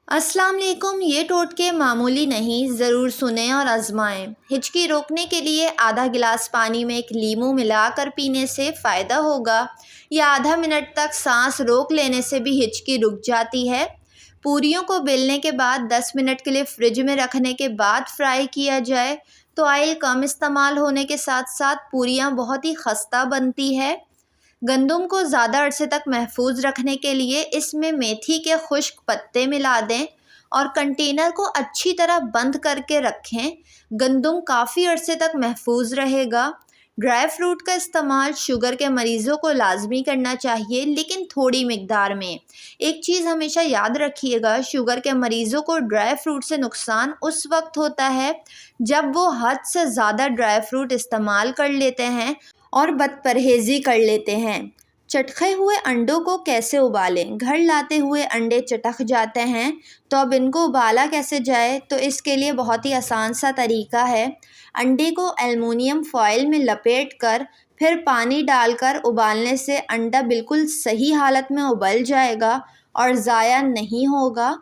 अस्सलाम वालेकुम। ये टोटके मामूली नहीं, ज़रूर सुनें और आजमाएं। हिचकी रोकने के लिए आधा गिलास पानी में एक लीमू मिलाकर पीने से फ़ायदा होगा, या आधा मिनट तक सांस रोक लेने से भी हिचकी रुक जाती है। पूरियों को बेलने के बाद 10 मिनट के लिए फ्रिज में रखने के बाद फ्राई किया जाए तो ऑयल कम इस्तेमाल होने के साथ साथ पूरियाँ बहुत ही खस्ता बनती है। गंदम को ज़्यादा अरसे तक महफूज रखने के लिए इसमें मेथी के खुश्क पत्ते मिला दें और कंटेनर को अच्छी तरह बंद करके रखें। गंदम काफ़ी अरसे तक महफूज रहेगा। ड्राई फ्रूट का इस्तेमाल शुगर के मरीज़ों को लाजमी करना चाहिए, लेकिन थोड़ी मिकदार में। एक चीज़ हमेशा याद रखिएगा, शुगर के मरीज़ों को ड्राई फ्रूट से नुकसान उस वक्त होता है जब वो हद से ज़्यादा ड्राई फ्रूट इस्तेमाल कर लेते हैं और बदपरहेज़ी कर लेते हैं। चटखे हुए अंडों को कैसे उबालें? घर लाते हुए अंडे चटक जाते हैं, तो अब इनको उबाला कैसे जाए? तो इसके लिए बहुत ही आसान सा तरीका है। अंडे को एल्युमिनियम फॉयल में लपेट कर फिर पानी डालकर उबालने से अंडा बिल्कुल सही हालत में उबल जाएगा और ज़ाया नहीं होगा।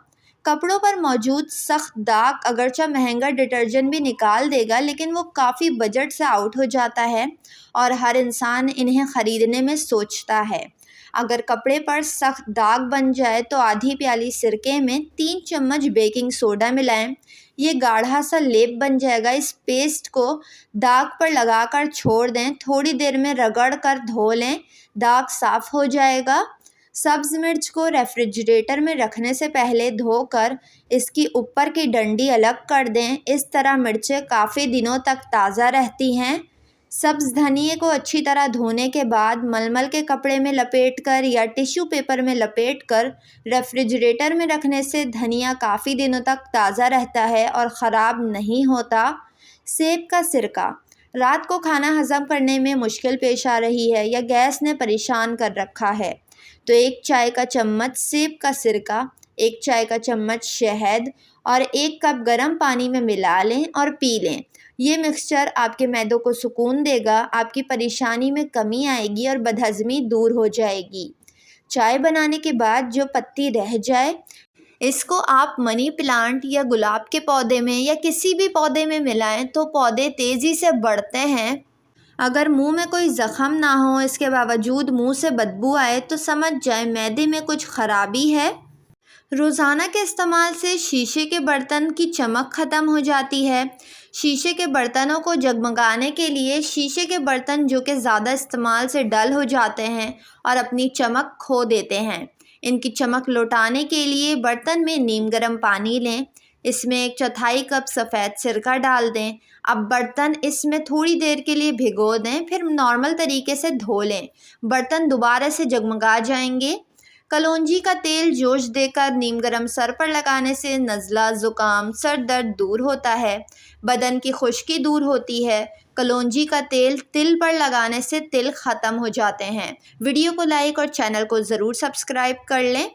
कपड़ों पर मौजूद सख्त दाग अगरचे महंगा डिटर्जेंट भी निकाल देगा, लेकिन वो काफ़ी बजट से आउट हो जाता है और हर इंसान इन्हें ख़रीदने में सोचता है। अगर कपड़े पर सख्त दाग बन जाए तो आधी प्याली सिरके में 3 चम्मच बेकिंग सोडा मिलाएं। ये गाढ़ा सा लेप बन जाएगा। इस पेस्ट को दाग पर लगाकर छोड़ दें। थोड़ी देर में रगड़ कर धो लें, दाग साफ़ हो जाएगा। सब्ज़ मिर्च को रेफ्रिजरेटर में रखने से पहले धोकर इसकी ऊपर की डंडी अलग कर दें। इस तरह मिर्चें काफ़ी दिनों तक ताज़ा रहती हैं। सब्ज़ धनिए को अच्छी तरह धोने के बाद मलमल के कपड़े में लपेटकर या टिश्यू पेपर में लपेटकर रेफ्रिजरेटर में रखने से धनिया काफ़ी दिनों तक ताज़ा रहता है और ख़राब नहीं होता। सेब का सिरका। रात को खाना हज़म करने में मुश्किल पेश आ रही है या गैस ने परेशान कर रखा है, तो 1 चाय का चम्मच सेब का सिरका, 1 चाय का चम्मच शहद और 1 कप गर्म पानी में मिला लें और पी लें। ये मिक्सचर आपके मैदों को सुकून देगा, आपकी परेशानी में कमी आएगी और बदहज़मी दूर हो जाएगी। चाय बनाने के बाद जो पत्ती रह जाए, इसको आप मनी प्लांट या गुलाब के पौधे में या किसी भी पौधे में मिलाएं तो पौधे तेज़ी से बढ़ते हैं। अगर मुंह में कोई ज़ख़म ना हो, इसके बावजूद मुंह से बदबू आए, तो समझ जाएं मैदे में कुछ ख़राबी है। रोज़ाना के इस्तेमाल से शीशे के बर्तन की चमक ख़त्म हो जाती है। शीशे के बर्तनों को जगमगाने के लिए शीशे के बर्तन जो कि ज़्यादा इस्तेमाल से डल हो जाते हैं और अपनी चमक खो देते हैं, इनकी चमक लौटाने के लिए बर्तन में नीम गर्म पानी लें। इसमें 1/4 कप सफ़ेद सिरका डाल दें। अब बर्तन इसमें थोड़ी देर के लिए भिगो दें, फिर नॉर्मल तरीके से धो लें। बर्तन दोबारा से जगमगा जाएंगे। कलौंजी का तेल जोश देकर नीम गर्म सर पर लगाने से नज़ला, ज़ुकाम, सर दर्द दूर होता है। बदन की खुश्की दूर होती है। कलौंजी का तेल तिल पर लगाने से तिल ख़त्म हो जाते हैं। वीडियो को लाइक और चैनल को ज़रूर सब्सक्राइब कर लें।